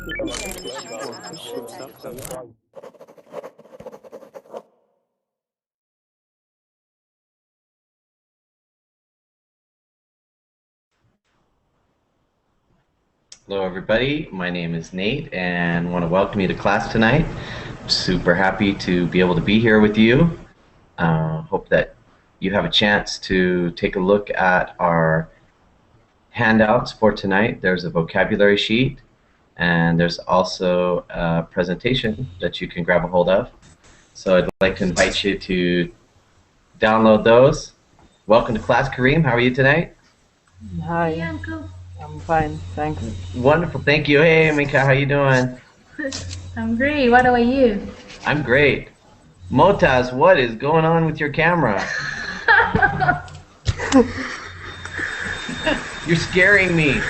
Hello everybody, my name is Nate and want to welcome you to class tonight. Super happy to be able to be here with you. Hope that you have a chance to take a look at our handouts for tonight. There's a vocabulary sheet and there's also a presentation that you can grab a hold of. So I'd like to invite you to download those. Welcome to class, Kareem. How are you tonight? Hi. Hey, Uncle. I'm fine, thanks. Wonderful, thank you. Hey, Mika, how you doing? I'm great. What about you? I'm great. Motaz, what is going on with your camera? You're scaring me.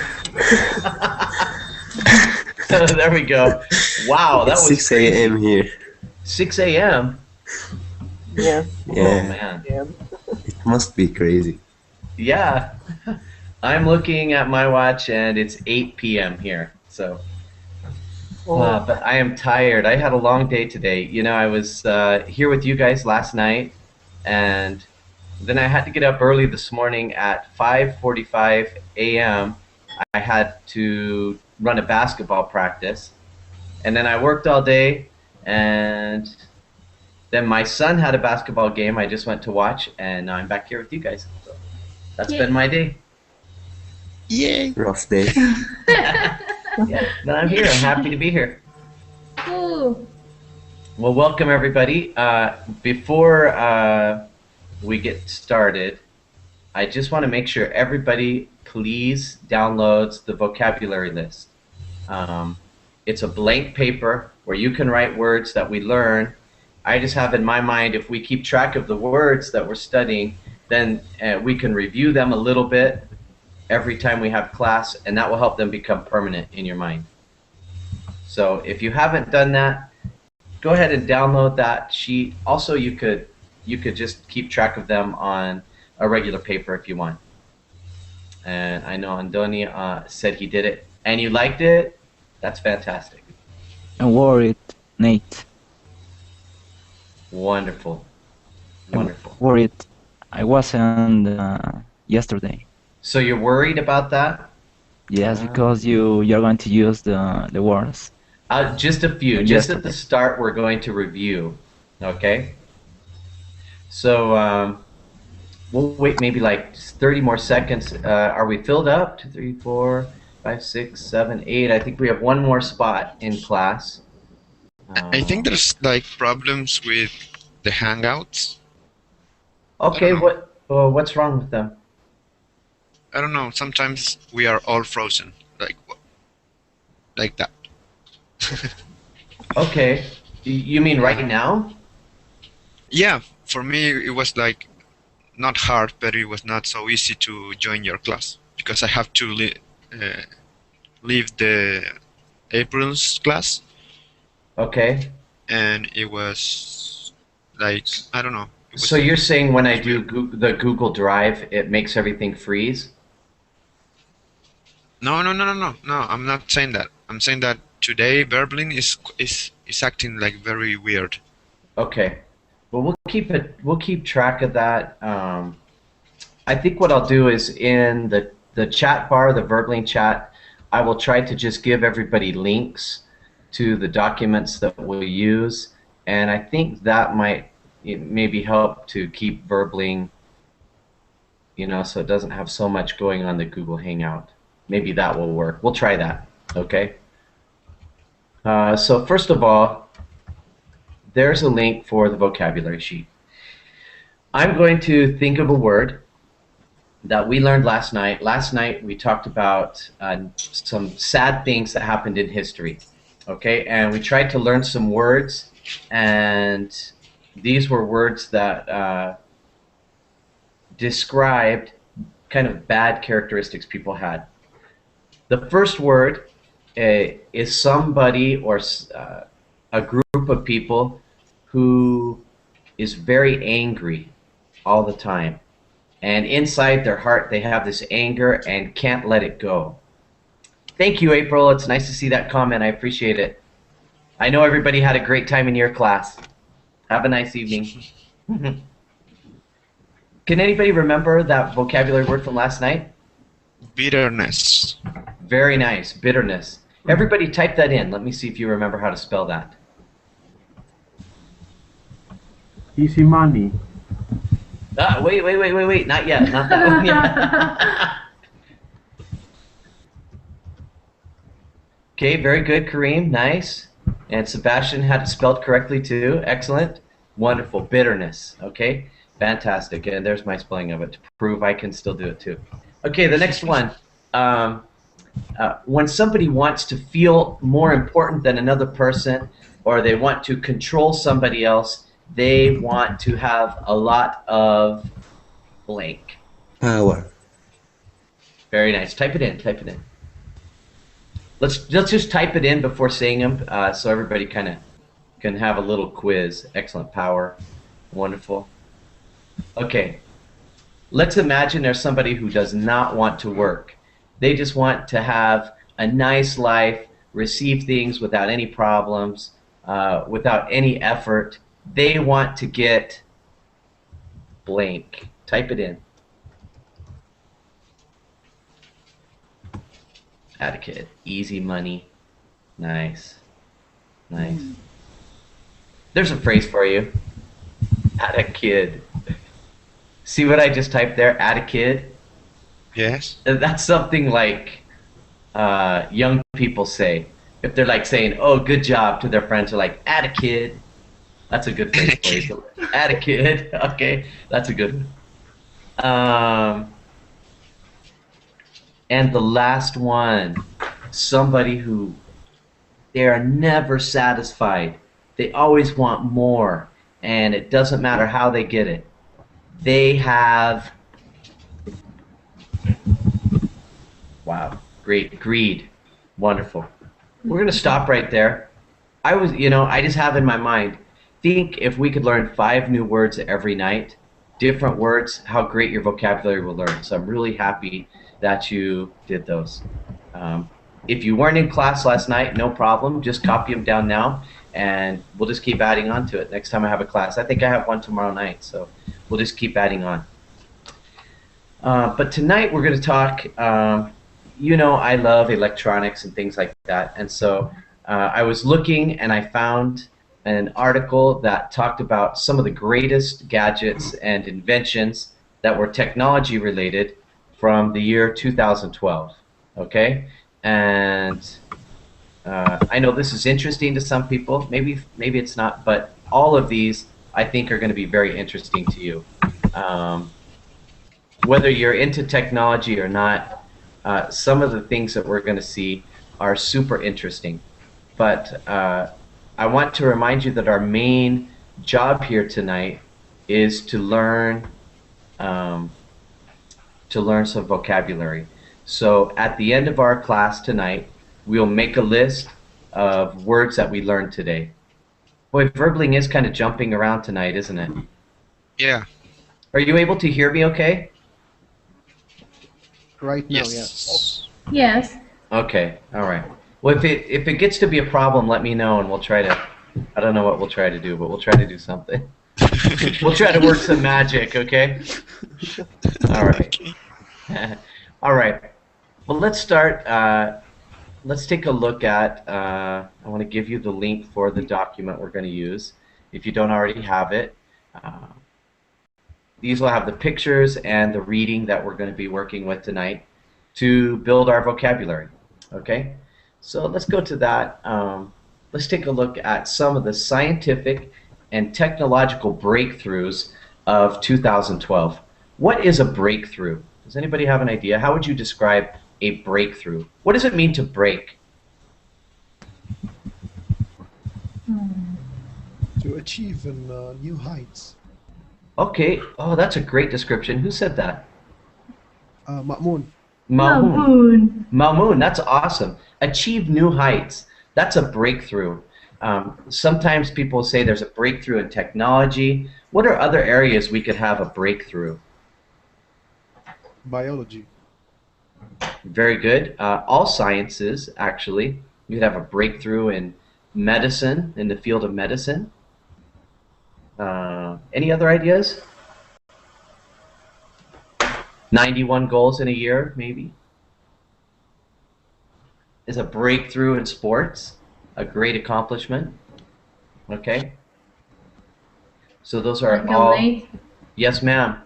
There we go. Wow, that was 6 a.m. here. 6 a.m. Yes. Yeah. Oh man. Yeah. It must be crazy. Yeah. I'm looking at my watch and it's 8 p.m. here. So, but I am tired. I had a long day today. You know, I was here with you guys last night, and then I had to get up early this morning at 5:45 a.m. I had to run a basketball practice, and then I worked all day, and then my son had a basketball game I just went to watch, and now I'm back here with you guys. So that's been my day. Yay! Rough day. Yeah, but I'm here. I'm happy to be here. Cool. Well, welcome everybody. Before we get started, I just want to make sure everybody please downloads the vocabulary list. It's a blank paper where you can write words that we learn. I just have in my mind, if we keep track of the words that we're studying, then we can review them a little bit every time we have class, and that will help them become permanent in your mind. So if you haven't done that, go ahead and download that sheet. Also, you could just keep track of them on a regular paper if you want. And I know Andoni said he did it, and you liked it. That's fantastic. Don't worry, Nate. Wonderful. Wonderful. Worried. I wasn't yesterday. So you're worried about that? Yes, because you're going to use the words. Just a few. Just at the start, we're going to review. Okay? So we'll wait maybe like 30 more seconds. Are we filled up? 2, 3, 4, 5, 6, 7, 8. I think we have one more spot in class. I think there's like problems with the Hangouts. Okay, what's wrong with them? I don't know. Sometimes we are all frozen, like that. Okay, you mean right now? Yeah, for me it was like not hard, but it was not so easy to join your class because I have to leave the April's class. Okay. And it was like, I don't know. So you're saying when I do the Google Drive, it makes everything freeze? No, I'm not saying that. I'm saying that today Berblin is acting like very weird. Okay. Well, we'll keep track of that. I think what I'll do is in the chat bar, the Verbling chat, I will try to just give everybody links to the documents that we'll use, and I think that might maybe help to keep Verbling, you know, so it doesn't have so much going on the Google Hangout. Maybe that will work. We'll try that, okay? So first of all, there's a link for the vocabulary sheet. I'm going to think of a word that we learned last night. Last night we talked about some sad things that happened in history, okay? And we tried to learn some words, and these were words that described kind of bad characteristics people had. The first word is somebody or a group of people who is very angry all the time. And inside their heart they have this anger and can't let it go. Thank you, April. It's nice to see that comment. I appreciate it. I know everybody had a great time in your class. Have a nice evening. Can anybody remember that vocabulary word from last night? Bitterness. Very nice. Bitterness. Everybody type that in. Let me see if you remember how to spell that. Easy money. Wait. Not yet. Not that one yet. Okay, very good, Kareem. Nice. And Sebastian had it spelled correctly too. Excellent. Wonderful. Bitterness. Okay. Fantastic. And there's my spelling of it to prove I can still do it too. Okay, the next one. When somebody wants to feel more important than another person, or they want to control somebody else, they want to have a lot of blank. Power. Very nice. Type it in. Type it in. Let's just type it in before saying them, so everybody kind of can have a little quiz. Excellent. Power. Wonderful. Okay. Let's imagine there's somebody who does not want to work. They just want to have a nice life, receive things without any problems, without any effort. They want to get blank. Type it in. Add a kid. Easy money. Nice. Nice. There's a phrase for you. Add a kid. See what I just typed there? Add a kid? Yes. That's something like young people say. If they're like saying, oh, good job to their friends, they're like, add a kid. That's a good phrase. Add a kid. Okay, that's a good one. And the last one, somebody who they are never satisfied. They always want more, and it doesn't matter how they get it. They have, wow, great, greed. Wonderful. We're going to stop right there. I just have in my mind, think if we could learn 5 new words every night, different words, how great your vocabulary will learn. So I'm really happy that you did those. If you weren't in class last night, no problem. Just copy them down now, and we'll just keep adding on to it next time I have a class. I think I have one tomorrow night, so we'll just keep adding on. But tonight we're going to talk, I love electronics and things like that. And so I was looking and I found an article that talked about some of the greatest gadgets and inventions that were technology related from the year 2012. Okay? And I know this is interesting to some people. Maybe it's not, but all of these I think are going to be very interesting to you. Whether you're into technology or not, some of the things that we're going to see are super interesting. But I want to remind you that our main job here tonight is to learn some vocabulary. So at the end of our class tonight, we'll make a list of words that we learned today. Boy, Verbling is kind of jumping around tonight, isn't it? Yeah. Are you able to hear me okay? Right now, Yes. Yes. Okay, all right. Well, if it gets to be a problem, let me know, and we'll try to. I don't know what we'll try to do, but we'll try to do something. We'll try to work some magic, okay? All right. All right. Well, let's start. Let's take a look at. I want to give you the link for the document we're going to use. If you don't already have it, these will have the pictures and the reading that we're going to be working with tonight to build our vocabulary. Okay. So let's go to that. Let's take a look at some of the scientific and technological breakthroughs of 2012. What is a breakthrough? Does anybody have an idea? How would you describe a breakthrough? What does it mean to break? to achieve new heights. Okay. Oh, that's a great description. Who said that? Ma'mun. Malmoon. Malmoon, that's awesome. Achieve new heights. That's a breakthrough. Sometimes people say there's a breakthrough in technology. What are other areas we could have a breakthrough? Biology. Very good. All sciences, actually. You could have a breakthrough in medicine, in the field of medicine. Any other ideas? 91 goals in a year, maybe? Is a breakthrough in sports a great accomplishment? Okay. So those are Uncle all... Nate? Yes, ma'am.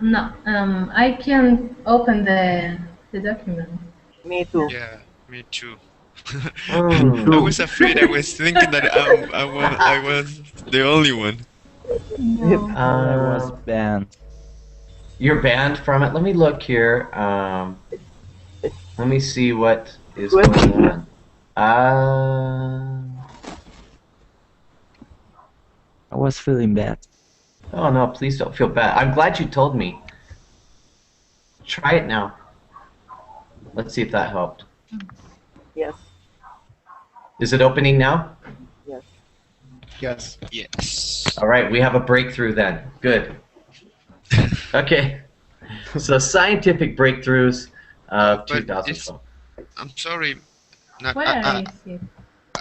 No, I can open the document. Me too. Yeah, me too. Mm. I was afraid. I was thinking that I was the only one. No. I was Uh, banned. you're banned from it. Let me look here. Let me see what is going on. I was feeling bad. Oh no, please don't feel bad. I'm glad you told me. Try it now. Let's see if that helped. Yes. Is it opening now? Yes. Yes. Yes. All right, we have a breakthrough then. Good. Okay. So scientific breakthroughs of But 2012. I'm sorry. Not, Where is it?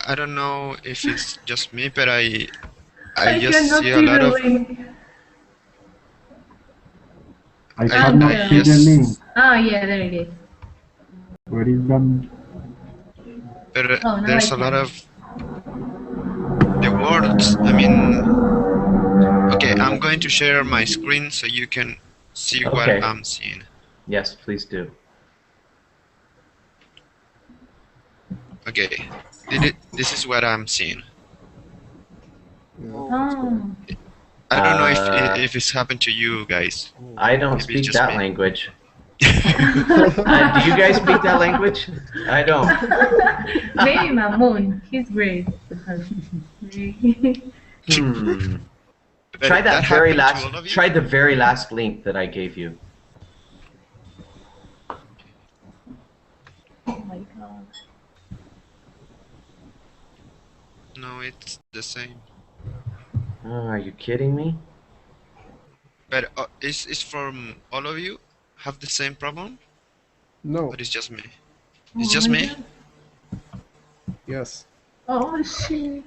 I don't know if it's just me, but I I just cannot see a see lot the of. link. I cannot Okay. see the link. Oh, yeah, there it is. Where is the... But Oh, now there's I a lot can. of the words. I mean, okay, I'm going to share my screen so you can see what Okay. I'm seeing. Yes, please do. Okay, this is what I'm seeing. Oh. I don't know Uh, if it's happened to you guys. I don't Maybe speak just that me. language. Do you guys speak that language? I don't. Maybe Mamoon. He's great. Hmm. But Try that very happened to last. all of you? Try the very last link that I gave you. Oh my god. No, it's the same. Oh, are you kidding me? But is from all of you have the same problem? No. Or it's just me? Oh It's just my me? God. Yes. Oh shit.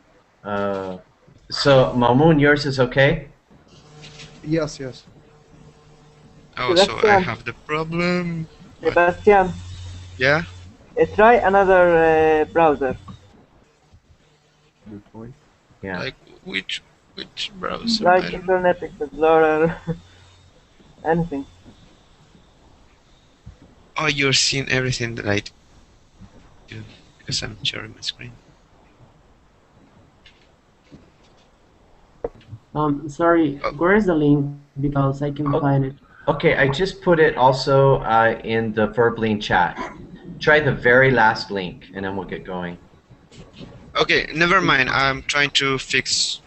So Mamoon, yours is okay? Yes. Yes. Oh, so I Sebastian. have the problem. Sebastian, Yeah? try another browser. Yeah. Like which browser? Like I don't know. Internet Explorer. Anything. Oh, you're seeing everything that I do because I'm sharing my screen. Sorry, Oh. where is the link? Because I can Oh. find it. Okay, I just put it also in the Verbling chat. Try the very last link, and then we'll get going. Okay, never mind. I'm trying to fix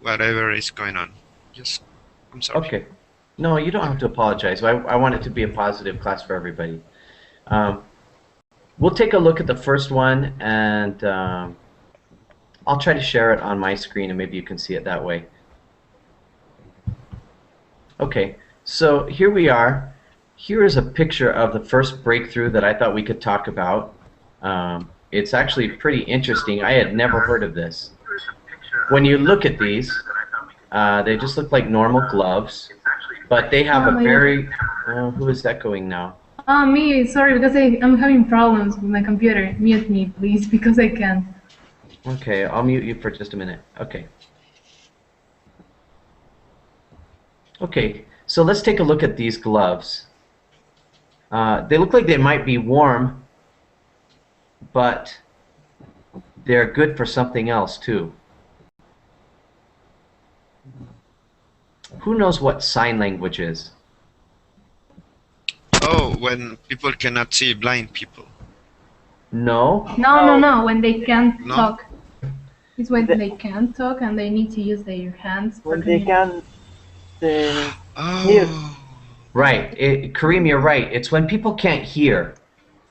whatever is going on. Just, I'm sorry. Okay. No, you don't have to apologize. I want it to be a positive class for everybody. We'll take a look at the first one, and I'll try to share it on my screen, and maybe you can see it that way. Okay, so here we are. Here is a picture of the first breakthrough that I thought we could talk about. It's actually pretty interesting. I had never heard of this. When you look at these, they just look like normal gloves, but they have Oh a my very... who is that going now? Oh, me. Sorry, because I'm having problems with my computer. Mute me, please, because I can't. Okay, I'll mute you for just a minute. Okay. Okay, so let's take a look at these gloves. They look like they might be warm, but they're good for something else too. Who knows what sign language is? Oh, when people cannot see, blind people. No? No. When they can't No? talk. It's when they can't talk and they need to use their hands. for When they communication. can't Oh. Right. Kareem, you're right. It's when people can't hear.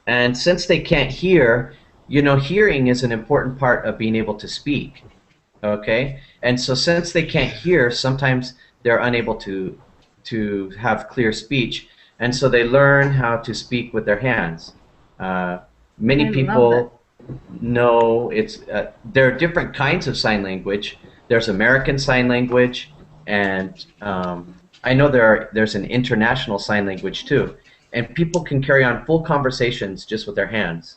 And since they can't hear, you know, hearing is an important part of being able to speak. Okay? And so since they can't hear, sometimes they're unable to have clear speech. and so they learn how to speak with their hands. Many I love people know there are different kinds of sign language. There's American Sign Language, and I know there's an international sign language too. And people can carry on full conversations just with their hands.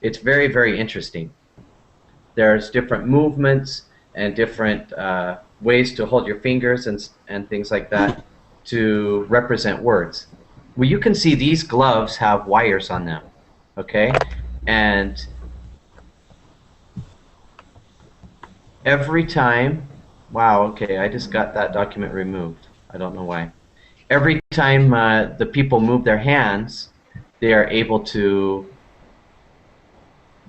It's very, very interesting. There's different movements and different ways to hold your fingers and things like that to represent words. Well, you can see these gloves have wires on them, okay? And every time, wow, okay, I just got that document removed. I don't know why. Every time the people move their hands, they are able to,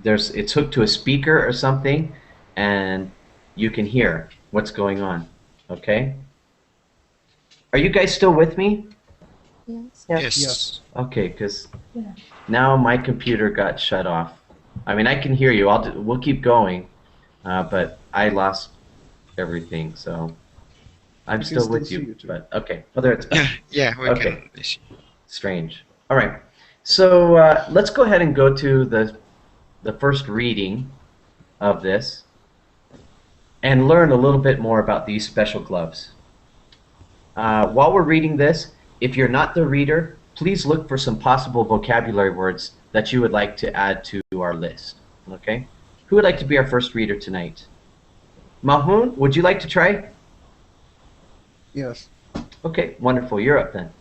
it's hooked to a speaker or something, and you can hear what's going on, okay? Are you guys still with me? Yes. Yes. Okay, because Yeah. now my computer got shut off. I mean, I can hear you. We'll keep going, but I lost everything, so I'm We can still with still see you. you too. But okay, well, there it's back. Yeah, we Okay. can. Strange. All right, so let's go ahead and go to the first reading of this and learn a little bit more about these special gloves. While we're reading this, if you're not the reader, please look for some possible vocabulary words that you would like to add to our list. Okay? Who would like to be our first reader tonight? Mahmoud, would you like to try? Yes. Okay, wonderful. You're up then.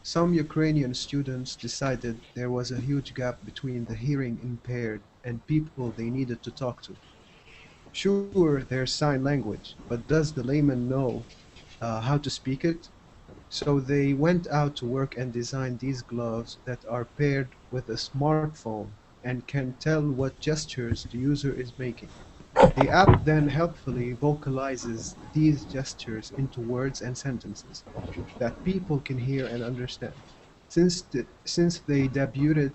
Some Ukrainian students decided there was a huge gap between the hearing impaired and people they needed to talk to. Sure, there's sign language, but does the layman know how to speak it? So they went out to work and designed these gloves that are paired with a smartphone and can tell what gestures the user is making. The app then helpfully vocalizes these gestures into words and sentences that people can hear and understand. Since they debuted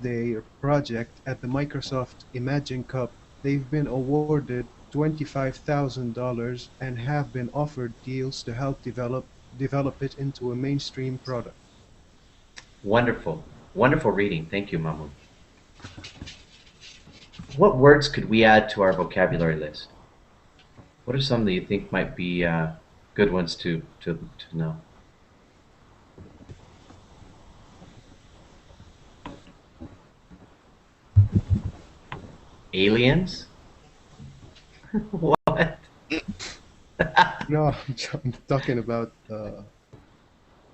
their project at the Microsoft Imagine Cup, they've been awarded $25,000 and have been offered deals to help develop it into a mainstream product. Wonderful. Wonderful reading. Thank you, Mahmoud. What words could we add to our vocabulary list? What are some that you think might be good ones to know? Aliens? What? No, I'm talking about the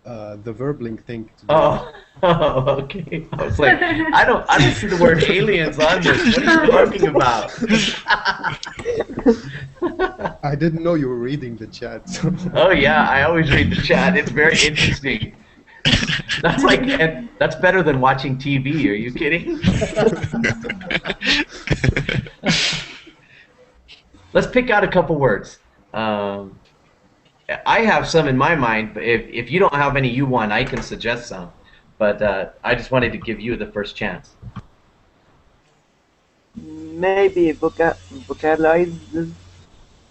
verbling thing. Oh, okay. I was like, I don't see the word aliens on this. What are you talking about? I didn't know you were reading the chat. So. Oh yeah, I always read the chat. It's very interesting. That's better than watching TV. Are you kidding? Let's pick out a couple words. I have some in my mind, but if you don't have any you want, I can suggest some. But I just wanted to give you the first chance. Maybe vocalize.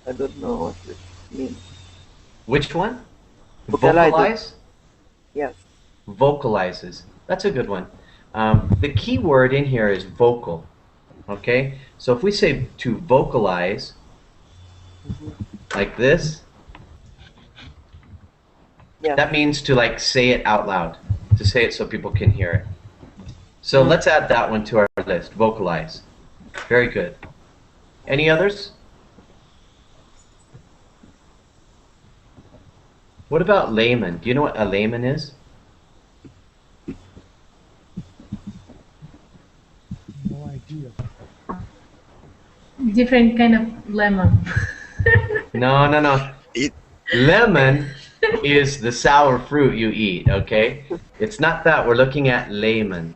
I don't know what it means. Which one? Vocalize. Vocalize? Yes. Vocalizes. That's a good one. The key word in here is vocal. Okay? So if we say to vocalize, like this, Yes. that means to like say it out loud, to say it so people can hear it. So let's add that one to our list, vocalize. Very good. Any others? What about layman? Do you know what a layman is? No idea. Different kind of lemon. No. Lemon is the sour fruit you eat, okay? It's not that. We're looking at layman.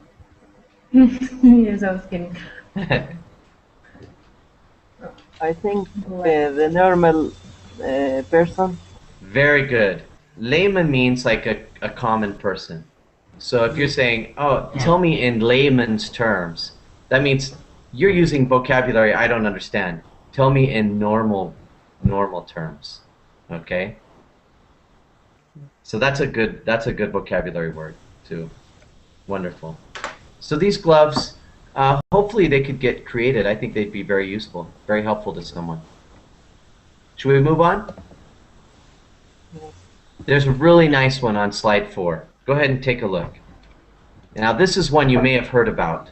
Yes, I was kidding. I think the normal person. Very good. Layman means like a common person. So if you're saying, oh, tell me in layman's terms, that means you're using vocabulary I don't understand. Tell me in normal terms, okay? So that's a good vocabulary word too. Wonderful. So these gloves, hopefully they could get created. I think they'd be very useful, very helpful to someone. Should we move on? There's a really nice one on slide 4. Go ahead and take a look. Now this is one you may have heard about.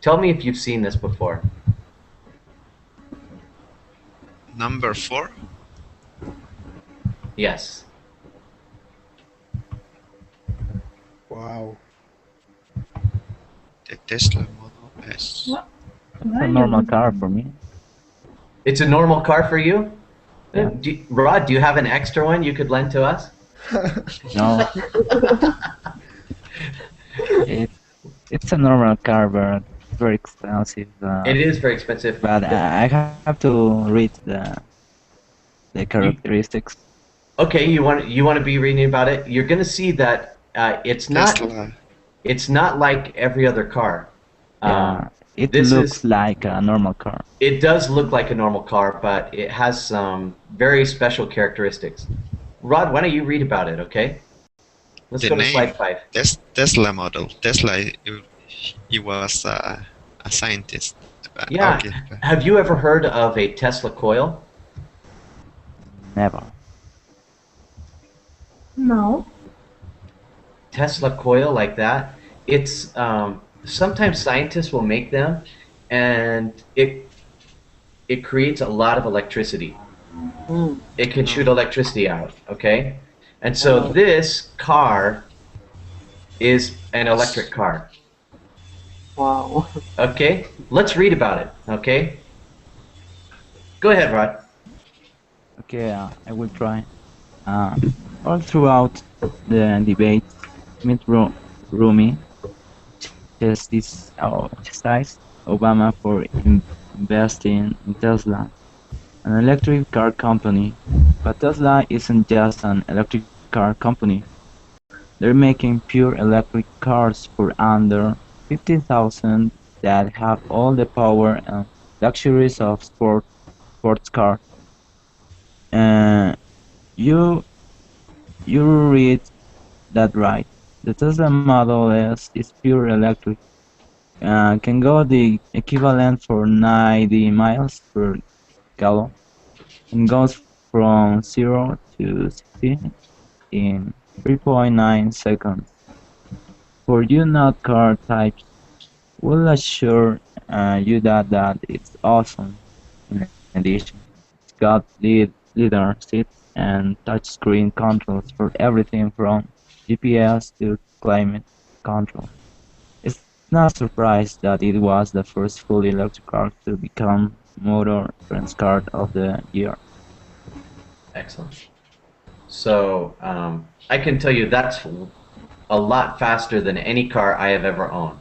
Tell me if you've seen this before. Number 4. Yes. Wow. The Tesla Model S. What? It's a normal car for me. It's a normal car for you? Yeah. Rod, do you have an extra one you could lend to us? No. It's a normal car, but very expensive. It is very expensive. But I have to read the characteristics. Okay, you want to be reading about it? You're going to see that it's not like every other car. It this looks like a normal car. It does look like a normal car, but it has some very special characteristics. Rod, why don't you read about it, okay? Let's go to slide 5. Tesla Model. Tesla, he was a scientist. Yeah. Okay. Have you ever heard of a Tesla coil? Never. No. Tesla coil like that. It's sometimes scientists will make them, and it creates a lot of electricity. It can shoot electricity out, okay? And so this car is an electric car. Wow. Okay? Let's read about it, okay? Go ahead, Rod. Okay, I will try. All throughout the debate, Mitt Romney chastised Obama for investing in Tesla, an electric car company. But Tesla isn't just an electric car company. They're making pure electric cars for under $50,000 that have all the power and luxuries of sports cars. You read that right. The Tesla Model S is pure electric. Can go the equivalent for 90 miles per gallon and goes from 0 to 60 in 3.9 seconds. For you not car types, we'll assure you that it's awesome. In addition, it's got leather seats and touchscreen controls for everything from GPS to climate control. It's not surprised that it was the first fully electric car to become Motor Trend's Car of the Year. Excellent. So I can tell you that's a lot faster than any car I have ever owned.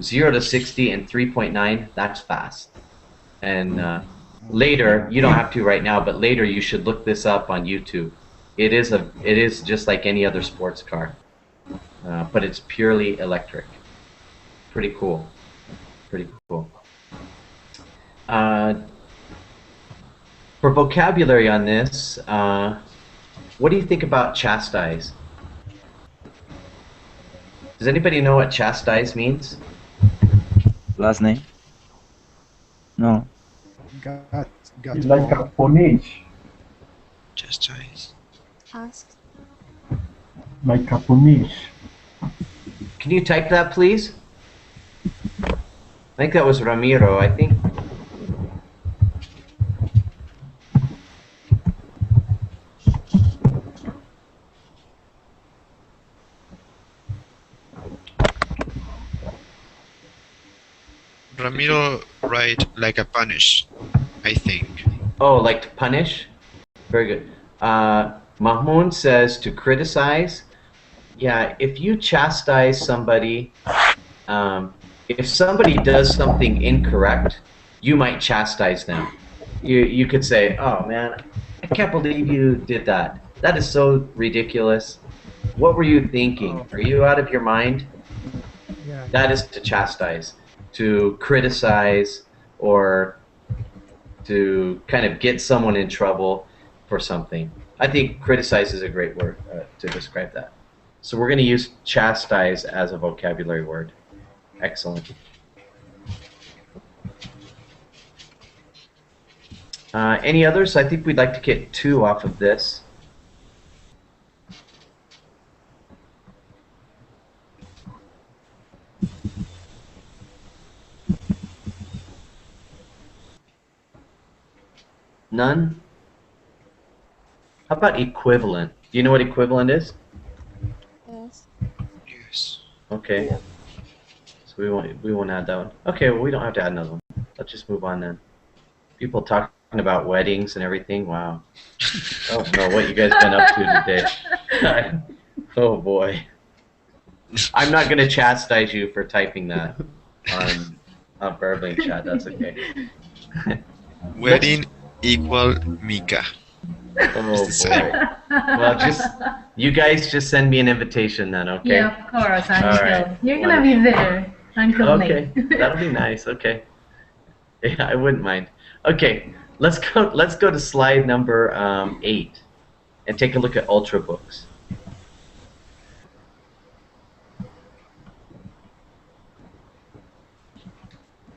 0 to 60 in 3.9, that's fast. And later, you don't have to right now, but later you should look this up on YouTube. It is just like any other sports car, but it's purely electric. Pretty cool. Pretty cool. For vocabulary on this, what do you think about chastise? Does anybody know what chastise means? Last name? No. Got It's like a punish, Chastise. Asked. like a punish. Can you type that, please? I think that was Ramiro, I think. Ramiro write like a punish, I think. Oh, like to punish? Very good. Mahmoud says to criticize. Yeah, if you chastise somebody, if somebody does something incorrect, you might chastise them. You could say, oh man, I can't believe you did that. That is so ridiculous. What were you thinking? Are you out of your mind? Yeah. That is to chastise, to criticize, or to kind of get someone in trouble for something. I think criticize is a great word to describe that. So we're going to use chastise as a vocabulary word. Excellent. Any others? I think we'd like to get 2 off of this. None? How about equivalent? Do you know what equivalent is? Yes. Yes. Okay. Yeah. So we won't add that one. Okay, well we don't have to add another one. Let's just move on then. People talking about weddings and everything. Wow. I don't know what you guys been up to today. Oh boy. I'm not gonna chastise you for typing that on Burbling chat. That's okay. Wedding equal Mika. Oh boy. Well, you guys just send me an invitation then, okay? Yeah, of course, Uncle. right. You're gonna be there, Uncle Okay, Nate. that'll be nice. Okay. Yeah, I wouldn't mind. Okay, let's go to slide number 8 and take a look at ultra books.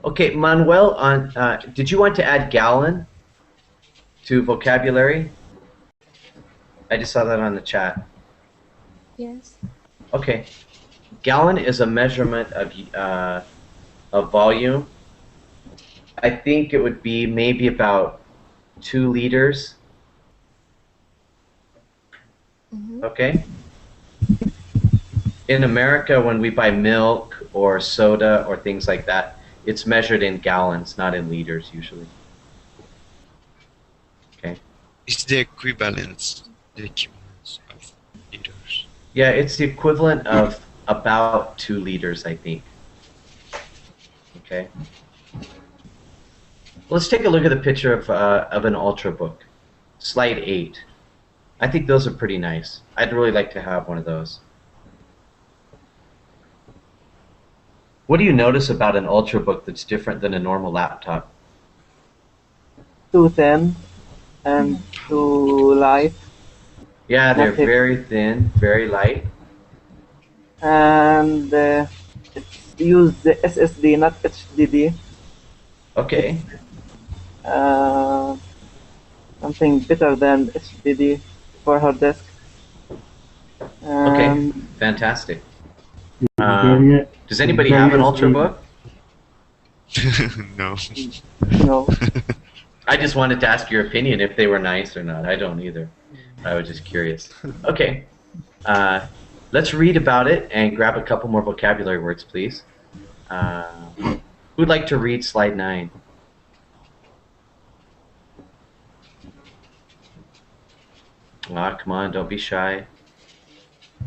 Okay, Manuel, did you want to add gallon to vocabulary? I just saw that on the chat. Yes. Okay, gallon is a measurement of volume. I think it would be maybe about 2 liters. Mm-hmm. Okay. In America, when we buy milk or soda or things like that, it's measured in gallons, not in liters usually. Okay. It's the equivalence of liters. Yeah, it's the equivalent of about 2 liters, I think. Okay. Let's take a look at the picture of an ultra book. Slide 8. I think those are pretty nice. I'd really like to have one of those. What do you notice about an ultra book that's different than a normal laptop? Too thin and too light. Yeah, they're Nothing. very thin, very light. And it's used the SSD, not HDD. Okay. Something better than HDD for hard disk. Okay, fantastic. Very- Does anybody have an ultra book? No. No. I just wanted to ask your opinion if they were nice or not. I don't either. I was just curious. Okay. Let's read about it and grab a couple more vocabulary words, please. Who'd like to read slide 9? Ah, come on, don't be shy.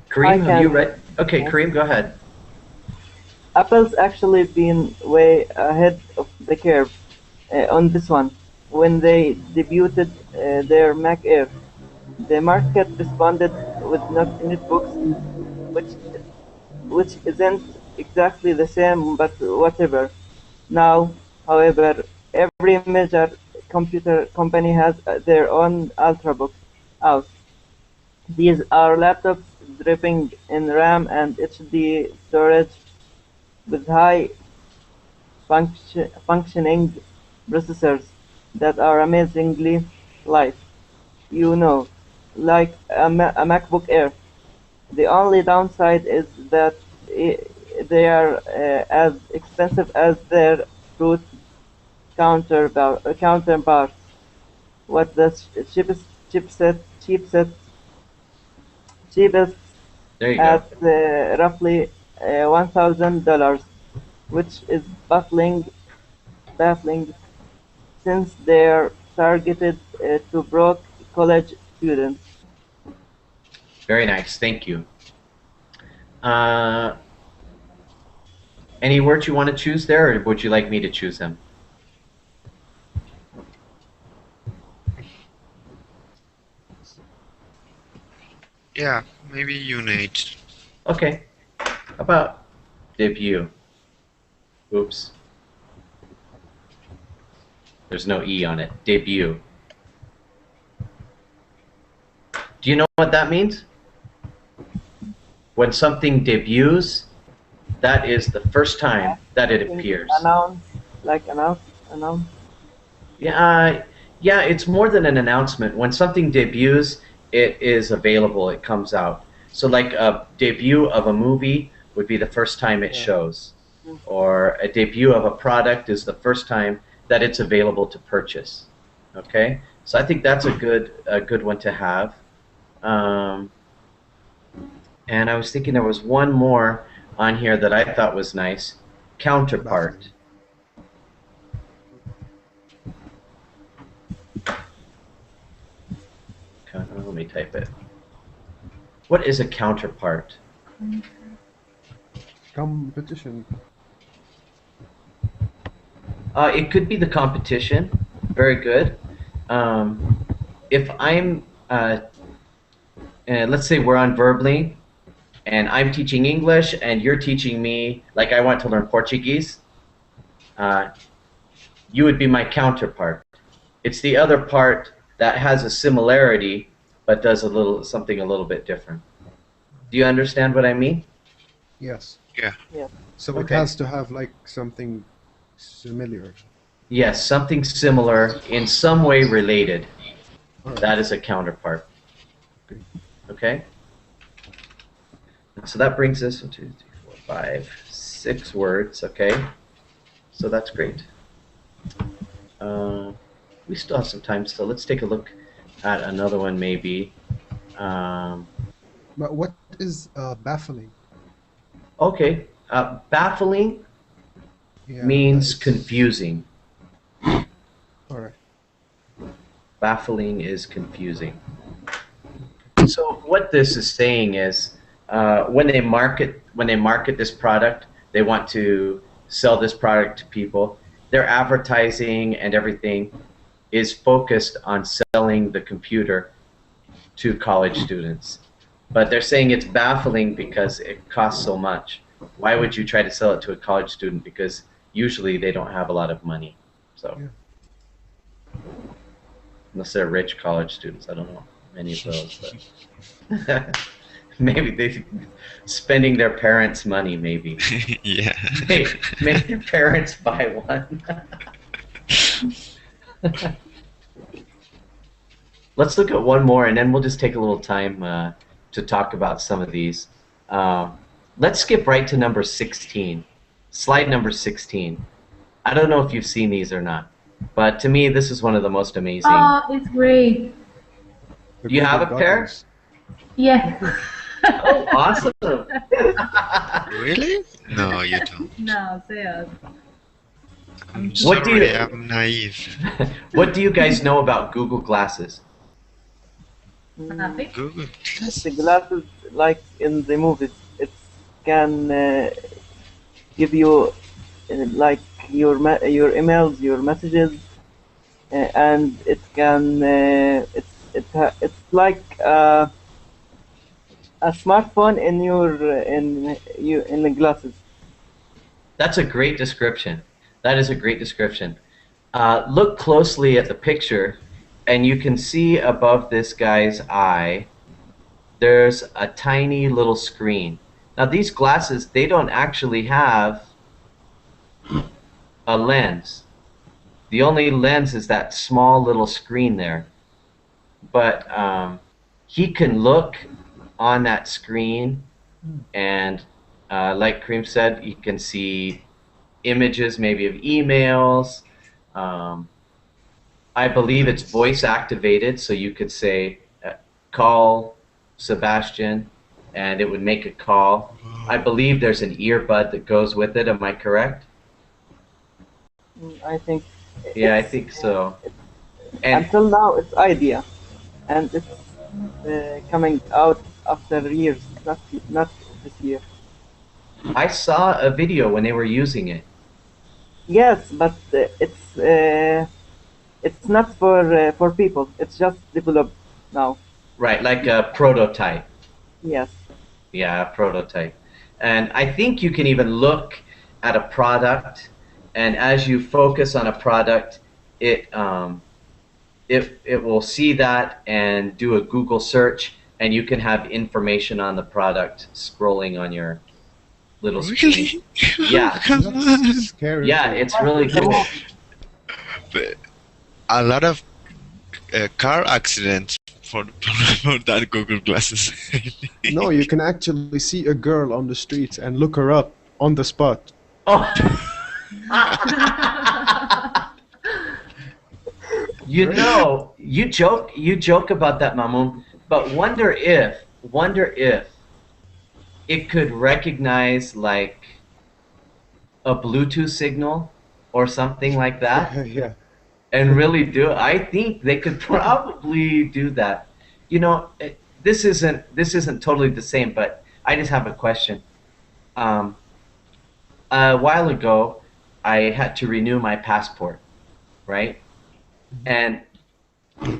Kareem, have you read? Okay, Kareem, go ahead. Apple's actually been way ahead of the curve on this one. When they debuted their Mac Air, the market responded with notebooks, which isn't exactly the same, but whatever. Now, however, every major computer company has their own Ultrabook out. These are laptops dripping in RAM and HD storage with high functioning processors that are amazingly light. You know, like a MacBook Air. The only downside is that they are as expensive as their fruit counterparts. What the cheapest There you at go. roughly $1,000, which is baffling since they're targeted to broke college students. Very nice, thank you. Any words you want to choose there, or would you like me to choose them? Yeah, maybe you, Nate. Okay. How about debut? Oops. There's no E on it. Debut. Do you know what that means? When something debuts, that is the first time that it appears. Announce. Yeah, it's more than an announcement. When something debuts, it is available, it comes out. So like a debut of a movie would be the first time it shows. Or a debut of a product is the first time that it's available to purchase. Okay? So I think that's a good one to have. And I was thinking there was one more on here that I thought was nice. Counterpart. Let me type it. What is a counterpart? Competition. It could be the competition. Very good. If I'm, let's say we're on Verbally, and I'm teaching English, and you're teaching me, like I want to learn Portuguese, you would be my counterpart. It's the other part that has a similarity, but does something a little bit different. Do you understand what I mean? Yes. Yeah. So it has to have like something similar. Yes, something similar, in some way related. All right. That is a counterpart. Okay? So that brings us 1, 2, 3, 4, 5, 6 words, okay? So that's great. We still have some time, so let's take a look at another one maybe. But what is baffling? Okay, baffling means confusing. All right. Baffling is confusing. So what this is saying is, when they market this product, they want to sell this product to people. Their advertising and everything is focused on selling the computer to college students. But they're saying it's baffling because it costs so much. Why would you try to sell it to a college student? Because usually they don't have a lot of money. So, unless they're rich college students, I don't know many of those. But maybe they're spending their parents' money. Maybe. Yeah. Make their parents buy one. Let's look at one more, and then we'll just take a little time to talk about some of these. Let's skip right to number 16. Slide number 16. I don't know if you've seen these or not, but to me, this is one of the most amazing. Oh, it's great. Do you have a pair? Yeah. Oh, awesome. Really? No, you don't. No, say us. I'm What do sorry, you- I'm naive. What do you guys know about Google Glasses? Nothing? Google. The glasses, like in the movies, it can give you like your emails, your messages, and it can it's like a smartphone in the glasses. That's a great description. That is a great description. Look closely at the picture, and you can see above this guy's eye, there's a tiny little screen. Now these glasses, they don't actually have a lens. The only lens is that small little screen there. But he can look on that screen, and like Kareem said, you can see images maybe of emails. I believe it's voice activated, so you could say, call Sebastian, and it would make a call. I believe there's an earbud that goes with it. Am I correct? I think. Yeah, I think so. And Until now, it's idea, and it's coming out after years, not this year. I saw a video when they were using it. Yes, but it's not for people. It's just developed now. Right, like a prototype. Yes. Yeah, a prototype. And I think you can even look at a product, and as you focus on a product, it will see that and do a Google search, and you can have information on the product scrolling on your little screen. Really? Yeah. Come on. Scary. Yeah, it's really cool. But a lot of car accidents for that Google glasses. No, you can actually see a girl on the streets and look her up on the spot. Oh. You know, you joke about that, Mamoon, but wonder if it could recognize like a Bluetooth signal or something like that. Yeah. And really do it. I think they could probably do that. You know, this isn't totally the same, but I just have a question. A while ago, I had to renew my passport, right? And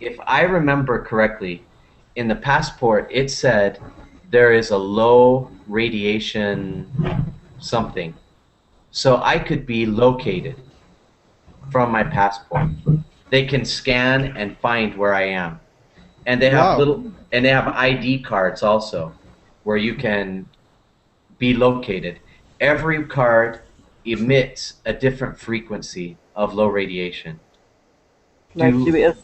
if I remember correctly, in the passport it said there is a low radiation something, so I could be located from my passport. They can scan and find where I am, and they have they have ID cards also, where you can be located. Every card emits a different frequency of low radiation. Like GPS.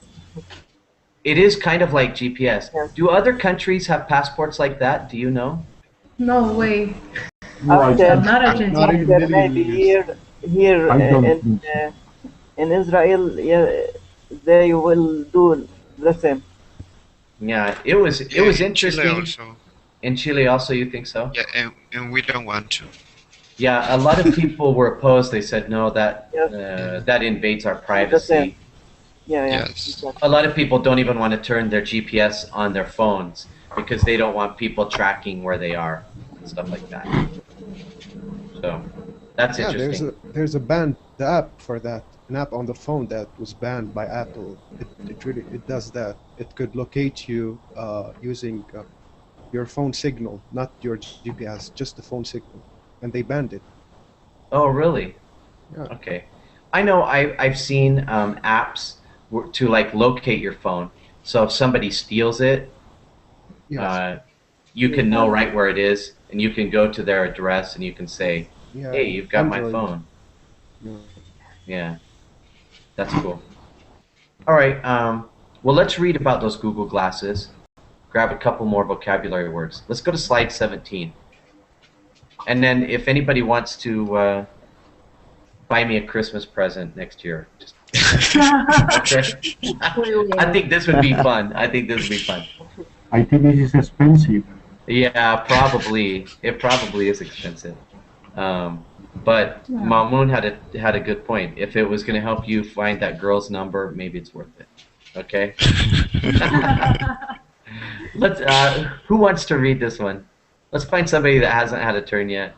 It is kind of like GPS. Yes. Do other countries have passports like that? Do you know? No way. After, Not Argentina. Not even after maybe here I don't think in Israel, yeah, they will do the same. Yeah, it was interesting. Chile also. In Chile also, you think so? Yeah, and we don't want to. Yeah, a lot of people were opposed. They said no, that Yes. that invades our The same. privacy. Yeah, yeah. Yes. Exactly. A lot of people don't even want to turn their GPS on their phones because they don't want people tracking where they are and stuff like that. So that's Yeah, interesting. there's a banned app for that. An app on the phone that was banned by Apple. It does that. It could locate you using your phone signal, not your GPS, just the phone signal, and they banned it. Oh, really? Yeah. Okay. I know I've seen apps to like locate your phone. So if somebody steals it, Yes. you can know right where it is, and you can go to their address and you can say, Yeah. "Hey, you've got my Android. phone." Yeah. Yeah, that's cool. All right. Well, let's read about those Google glasses. Grab a couple more vocabulary words. Let's go to slide 17. And then if anybody wants to buy me a Christmas present next year, just okay. I think this would be fun. I think this would be fun. I think this is expensive. Yeah, probably. It probably is expensive. But Mamoon had a good point. If it was going to help you find that girl's number, maybe it's worth it. Okay. Let's. Who wants to read this one? Let's find somebody that hasn't had a turn yet.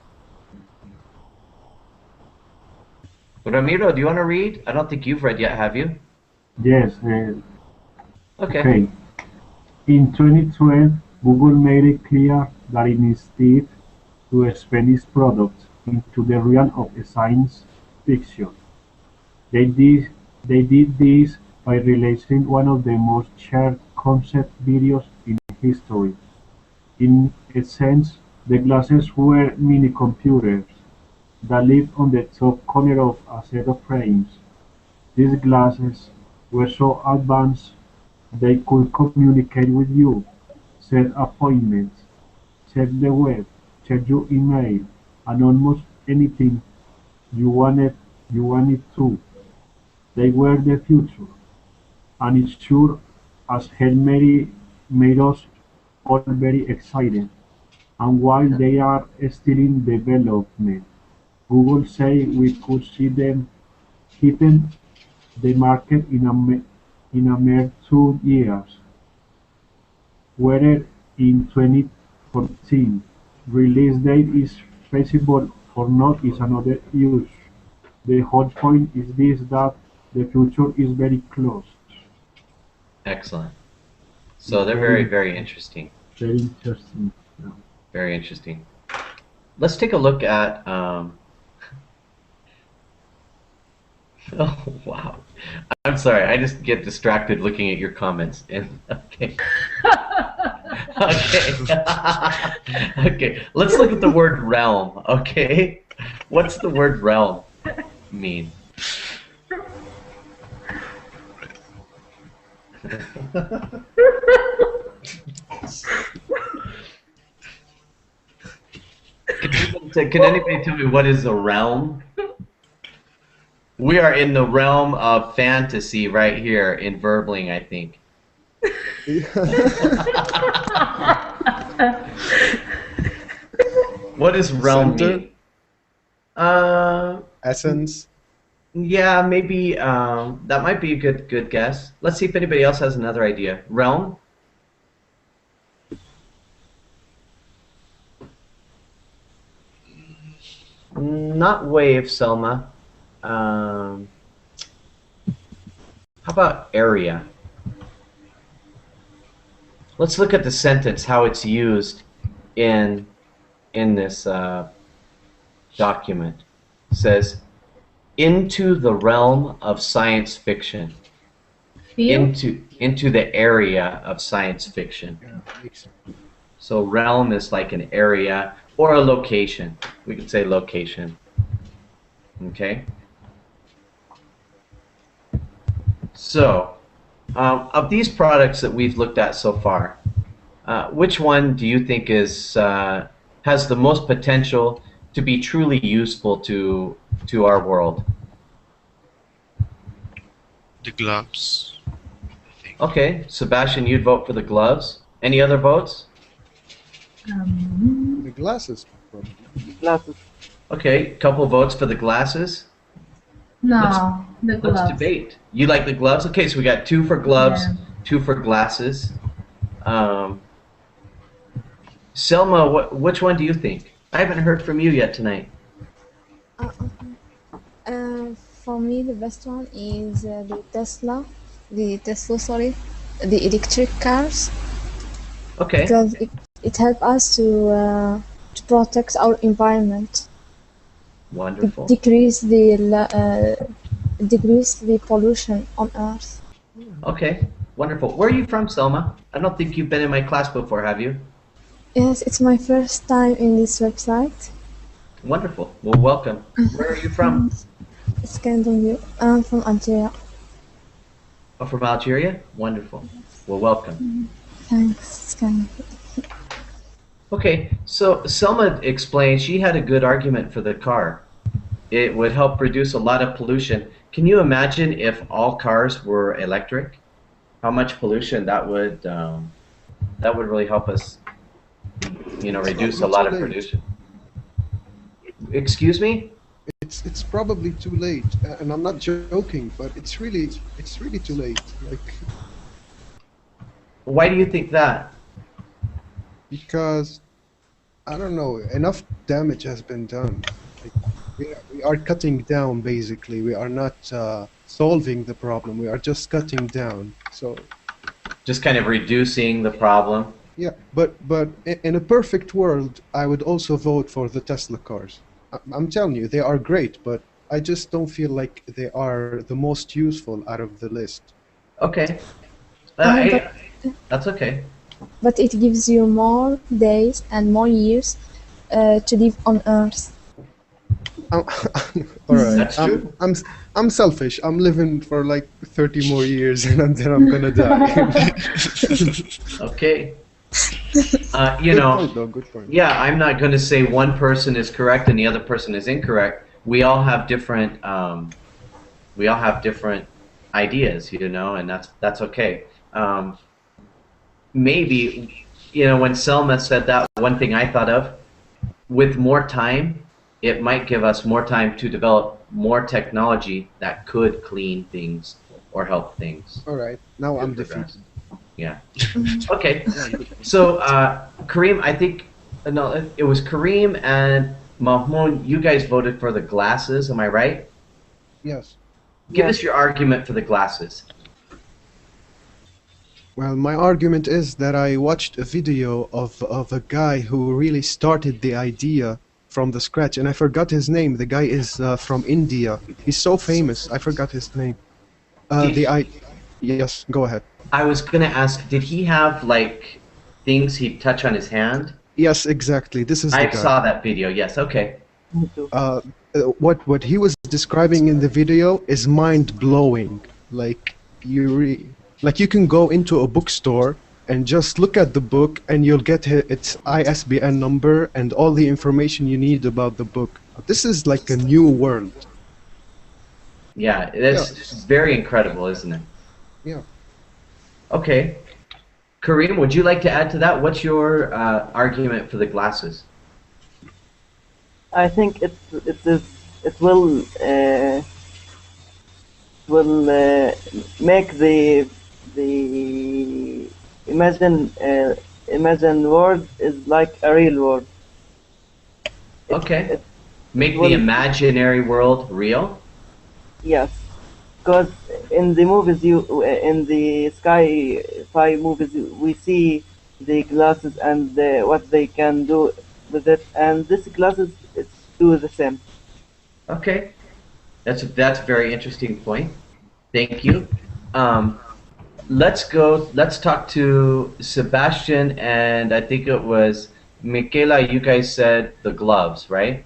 Ramiro, do you want to read? I don't think you've read yet, have you? Yes. Okay. Okay. In 2012, Google made it clear that instead to expand its products into the realm of science fiction. They did this by releasing one of the most shared concept videos in history. In essence, the glasses were mini-computers that lived on the top corner of a set of frames. These glasses were so advanced they could communicate with you, set appointments, check the web, check your email, and almost anything you wanted to. They were the future, and it sure as hell made us all very excited. And while they are still in development, Google say we could see them hitting the market in a mere 2 years. Whether in 2014 release date is feasible or not is another issue. The whole point is this, that the future is very close. Excellent. So they're very, very interesting. Very interesting. Yeah. Very interesting. Let's take a look at. Oh wow! I'm sorry. I just get distracted looking at your comments. And okay. Okay. Okay. Let's look at the word realm. Okay. What's the word realm mean? Can anybody tell me what is a realm? We are in the realm of fantasy right here in Verbling, I think. What does realm Center? mean? Essence? Yeah, maybe that might be a good guess. Let's see if anybody else has another idea. Realm? Not wave, Selma. How about area? Let's look at the sentence, how it's used in this document. It says, into the realm of science fiction. Field? Into the area of science fiction. So realm is like an area or a location. We could say location. Okay? So, of these products that we've looked at so far, which one do you think is has the most potential to be truly useful to our world? The gloves. Okay, Sebastian, you'd vote for the gloves. Any other votes? The glasses, probably. Glasses. Okay, couple votes for the glasses. No, the gloves. Let's debate. You like the gloves? Okay, so we got 2 for gloves, Yeah. 2 for glasses. Selma, which one do you think? I haven't heard from you yet tonight. For me, the best one is the Tesla, sorry, the electric cars, Okay. because it helps us to protect our environment, Wonderful. decrease the pollution on Earth. Okay, wonderful. Where are you from, Selma? I don't think you've been in my class before, have you? Yes, it's my first time in this website. Wonderful. Well, welcome. Where are you from? It's kind of you. I'm from Algeria. Oh, from Algeria? Wonderful. Well, welcome. Thanks. It's kind of Okay, so Selma explained she had a good argument for the car. It would help reduce a lot of pollution. Can you imagine if all cars were electric? How much pollution that would really help us, reduce a lot of pollution. Excuse me? It's probably too late, and I'm not joking, but it's really too late. Like, Why do you think that? because I don't know, enough damage has been done. Like, we are cutting down basically. We are not solving the problem. We are just cutting down. So Just kind of reducing the problem. yeah, but in a perfect world, I would also vote for the Tesla cars. I'm telling you, they are great, but I just don't feel like they are the most useful out of the list. Okay. That's okay. But it gives you more days and more years to live on Earth. All right, That's true. I'm selfish. I'm living for like 30 more years, and then I'm gonna die. Okay. Good point, though. Good point. Yeah, I'm not going to say one person is correct and the other person is incorrect. We all have different ideas, and that's okay. Maybe, when Selma said that, one thing I thought of, with more time, it might give us more time to develop more technology that could clean things or help things. All right, now I'm defeated. Yeah. Okay. So, Kareem, I think, no, it was Kareem and Mahmoud, you guys voted for the glasses, am I right? Yes. Give us your argument for the glasses. Well, my argument is that I watched a video of a guy who really started the idea from the scratch, and I forgot his name. The guy is from India. He's so famous. I forgot his name. Yes, go ahead. I was going to ask, did he have, things he'd touch on his hand? Yes, exactly. This is the I guy. saw that video. Yes. Okay. What he was describing in the video is mind blowing. Like like you can go into a bookstore and just look at the book, and you'll get its ISBN number and all the information you need about the book. This is like a new world. Yeah, it's very incredible, isn't it? Yeah. Okay. Kareem, would you like to add to that? What's your argument for the glasses? I think it will make the imagine world is like a real world. Okay. Make the imaginary world real? Yes, because in the movies, in the sci-fi movies, we see the glasses and what they can do with it, and this glasses do the same. Okay, that's a very interesting point. Thank you. Let's talk to Sebastian, and I think it was Michaela. You guys said the gloves, right?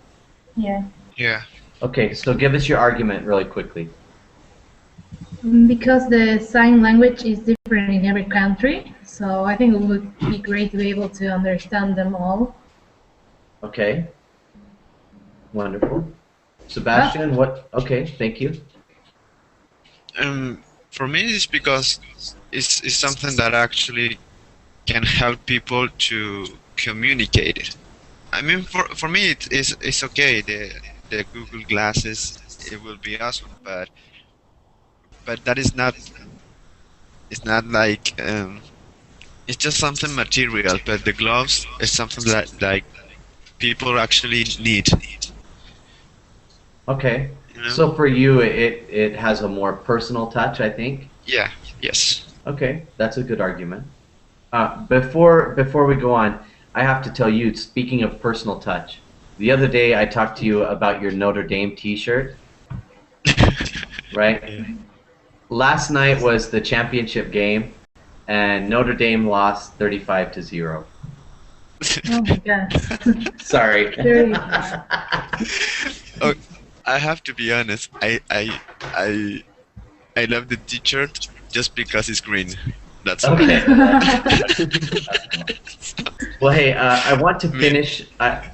Yeah. Yeah. Okay, so give us your argument really quickly. Because the sign language is different in every country, so I think it would be great to be able to understand them all. Okay. Wonderful. Sebastian, what? Okay, thank you. For me, it's because it's something that actually can help people to communicate it. I mean, for me, it's okay. The Google glasses, it will be awesome, but that is not. It's not like it's just something material. But the gloves is something that like people actually need. Okay. You know? So for you, it has a more personal touch, I think. Yeah. Yes. Okay, that's a good argument. Before we go on, I have to tell you, speaking of personal touch, the other day I talked to you about your Notre Dame T-shirt, right? Yeah. Last night was the championship game, and Notre Dame lost 35-0. Oh my god. Sorry. Very Oh, I have to be honest. I love the T-shirt just because it's green. That's all. Okay. Well, hey, I want to finish.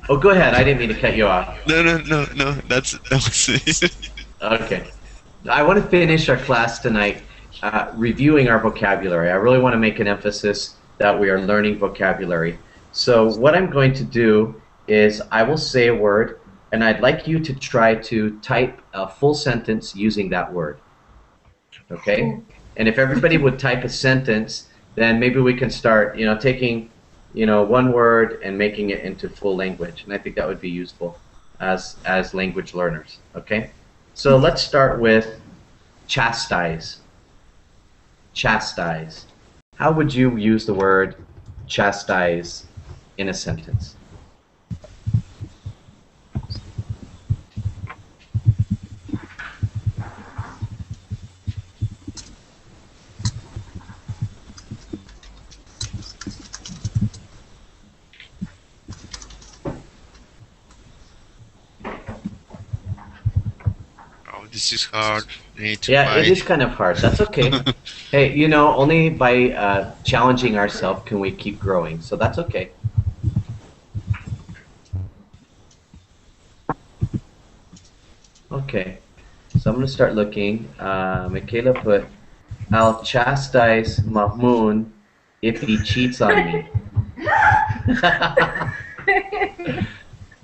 Oh, go ahead. I didn't mean to cut you off. No. That was it. Okay. I want to finish our class tonight reviewing our vocabulary. I really want to make an emphasis that we are learning vocabulary. So what I'm going to do is I will say a word, and I'd like you to try to type a full sentence using that word. Okay? Cool. And if everybody would type a sentence, then maybe we can start, taking, one word and making it into full language. And I think that would be useful as language learners. Okay? So let's start with chastise. Chastise. How would you use the word chastise in a sentence? This is hard. Yeah, it is kind of hard. That's okay. Hey, only by challenging ourselves can we keep growing. So that's okay. Okay. So I'm going to start looking. Michaela put, I'll chastise Mahmoud if he cheats on me.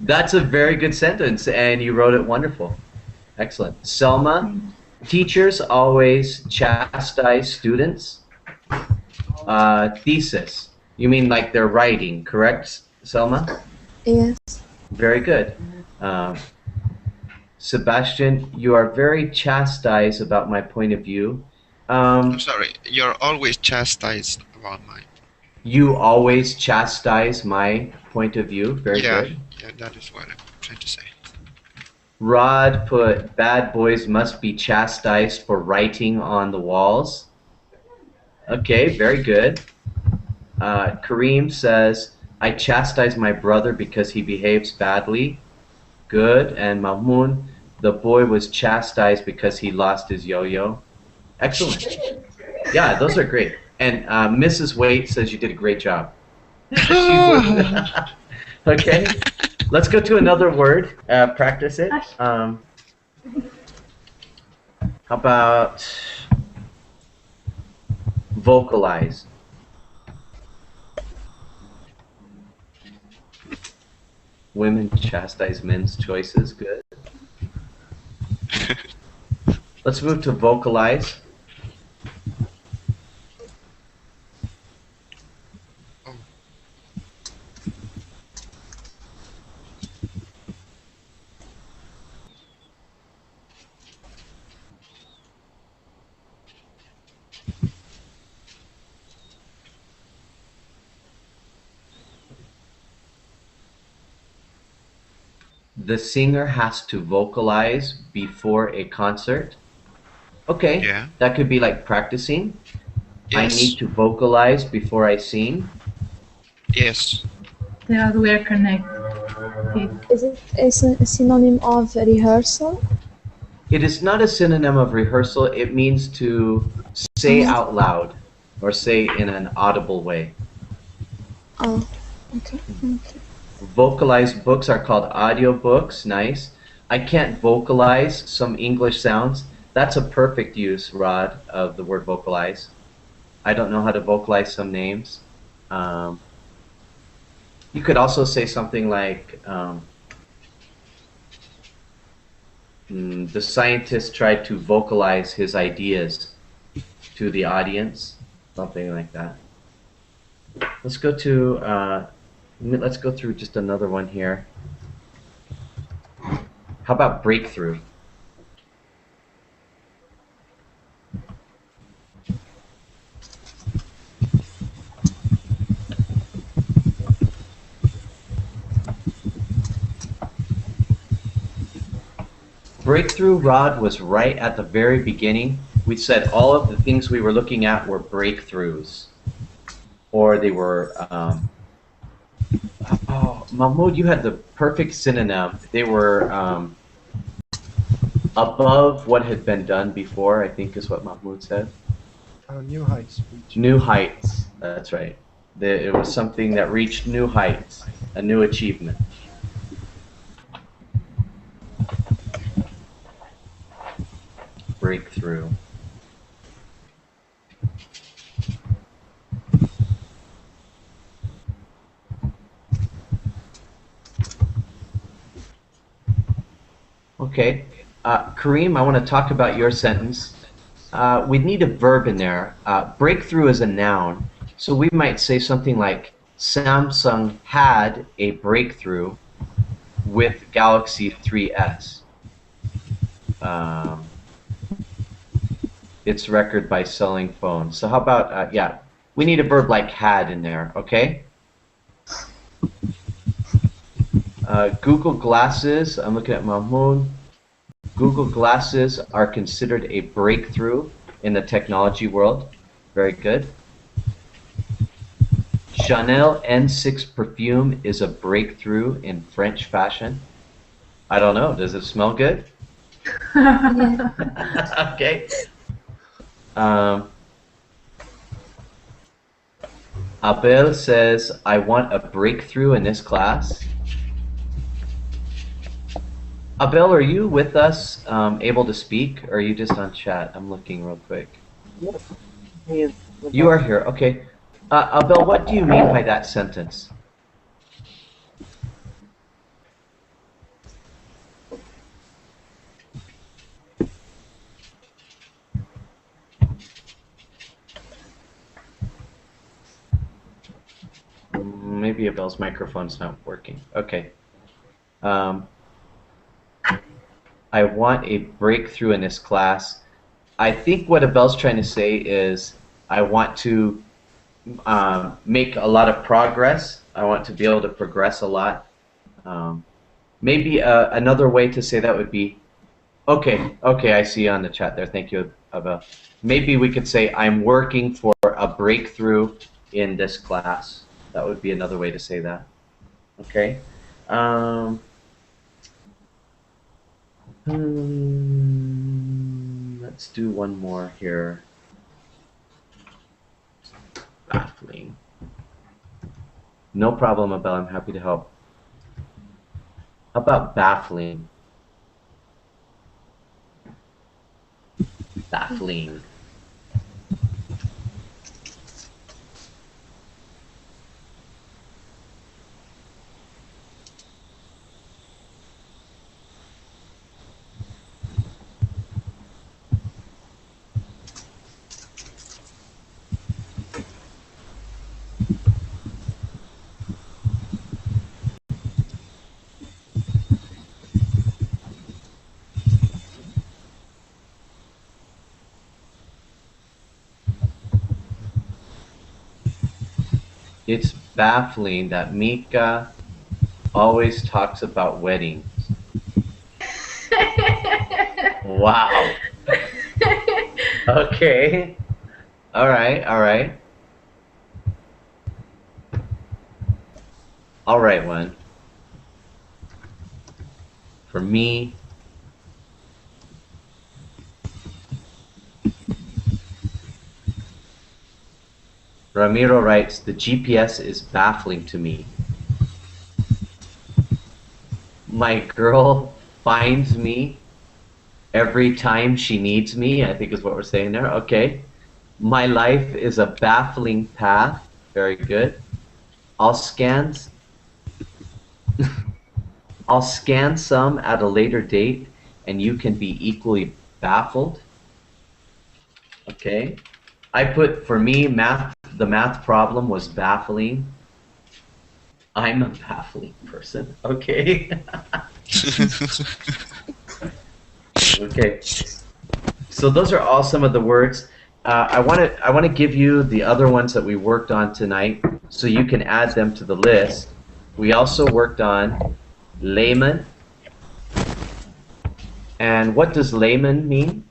That's a very good sentence, and you wrote it wonderful. Excellent. Selma, teachers always chastise students. Thesis. You mean like they're writing, correct, Selma? Yes. Very good. Sebastian, you are very chastised about my point of view. I'm sorry. You're always chastised about mine. You always chastise my point of view. Very good. Yeah, that is what I'm trying to say. Rod put, bad boys must be chastised for writing on the walls. Okay, very good. Kareem says, I chastise my brother because he behaves badly. Good. And Mahmoud, the boy was chastised because he lost his yo-yo. Excellent. Yeah, those are great. And Mrs. Waite says you did a great job. Okay. Let's go to another word. Practice it. How about vocalize? Women chastise men's choices. Good. Let's move to vocalize. The singer has to vocalize before a concert. Okay, Yeah. that could be like practicing. Yes. I need to vocalize before I sing. Yes. That we're connected. Is it a synonym of rehearsal? It is not a synonym of rehearsal. It means to say out loud or say in an audible way. Oh, okay. Vocalized books are called audio books. Nice. I can't vocalize some English sounds. That's a perfect use, Rod, of the word vocalize. I don't know how to vocalize some names. You could also say something like, the scientist tried to vocalize his ideas to the audience, something like that. Let's go to, let's go through just another one here. How about breakthrough? Breakthrough, Rod, was right at the very beginning. We said all of the things we were looking at were breakthroughs. Or they were, oh, Mahmoud, you had the perfect synonym. They were above what had been done before, I think is what Mahmoud said. New heights. New heights, that's right. It was something that reached new heights, a new achievement. Breakthrough. Okay, Kareem, I want to talk about your sentence. We need a verb in there. Breakthrough is a noun, so we might say something like Samsung had a breakthrough with Galaxy 3S. Its record by selling phones. So how about, yeah, we need a verb like had in there, okay? Google Glasses, I'm looking at Mahmoud. Google Glasses are considered a breakthrough in the technology world. Very good. Chanel N6 perfume is a breakthrough in French fashion. I don't know, does it smell good? Okay. Abel says, I want a breakthrough in this class. Abel, are you with us, able to speak, or are you just on chat? I'm looking real quick. Yes, he is. You are here, okay. Abel, what do you mean by that sentence? Maybe Abel's microphone's not working. Okay. I want a breakthrough in this class. I think what Abel's trying to say is I want to make a lot of progress. I want to be able to progress a lot. Maybe another way to say that would be, okay, I see you on the chat there. Thank you, Abel. Maybe we could say I'm working for a breakthrough in this class. That would be another way to say that. Okay. Let's do one more here. Baffling. No problem, Abel. I'm happy to help. How about baffling? Baffling. It's baffling that Mika always talks about weddings. Wow. Okay. All right, all right. All right, one. For me, Ramiro writes, the GPS is baffling to me. My girl finds me every time she needs me, I think is what we're saying there. Okay. My life is a baffling path. Very good. I'll scan some at a later date and you can be equally baffled. Okay. I put, for me, the math problem was baffling. I'm a baffling person. Okay. Okay. So those are all some of the words. I want to give you the other ones that we worked on tonight, so you can add them to the list. We also worked on layman. And what does layman mean?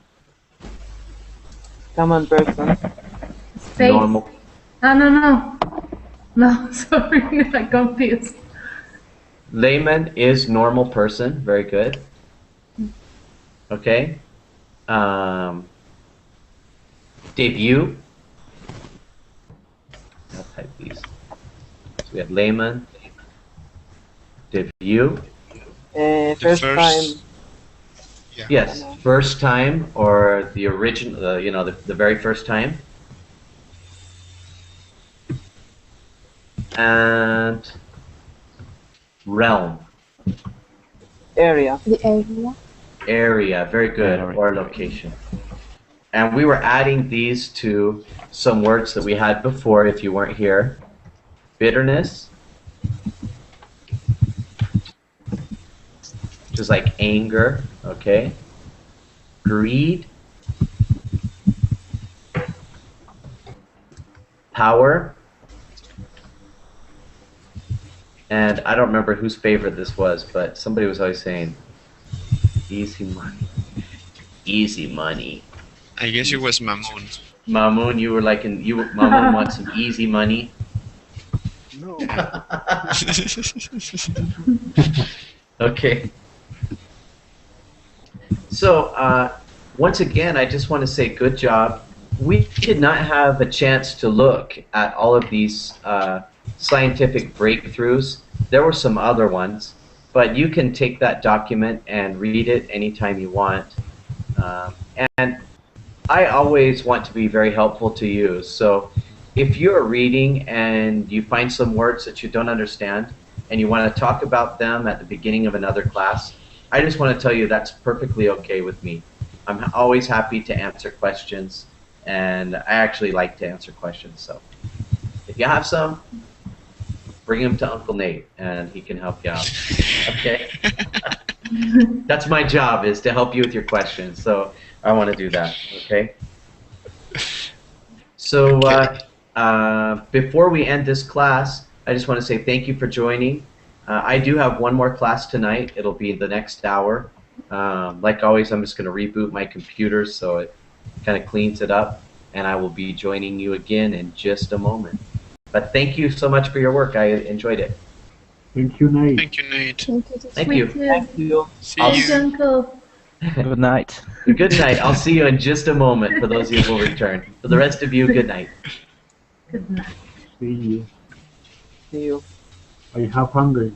Common person. Space. Normal. No, sorry, I'm confused. Layman is normal person. Very good. Okay. Debut. I'll type these. So we have layman. Debut. First time. Yeah. Yes, first time or the original, you know, the very first time. And realm. Area. The area. Area, very good, or location. And we were adding these to some words that we had before if you weren't here. Bitterness, which is like anger, okay? Greed, power, and I don't remember whose favorite this was, but somebody was always saying, easy money. Easy money. I guess it was Mamoon. Mamoon, you were like, Mamoon wants some easy money. No. Okay. So, once again, I just want to say good job. We did not have a chance to look at all of these scientific breakthroughs. There were some other ones, but you can take that document and read it anytime you want. And I always want to be very helpful to you. So if you're reading and you find some words that you don't understand and you want to talk about them at the beginning of another class, I just want to tell you that's perfectly okay with me. I'm always happy to answer questions, and I actually like to answer questions. So if you have some, bring them to Uncle Nate and he can help you out. Okay? That's my job, is to help you with your questions. So I want to do that. Okay? So before we end this class, I just want to say thank you for joining. I do have one more class tonight. It'll be the next hour. Like always, I'm just going to reboot my computer so it kind of cleans it up, and I will be joining you again in just a moment. But thank you so much for your work. I enjoyed it. Thank you, Nate. Thank you, Nate. Thank you. Thank We you. too. Thank you. See Thank you, you. Uncle. Good night. Good night. I'll see you in just a moment for those of you who will return. For the rest of you, good night. Good night. See you. See you. I have hunger.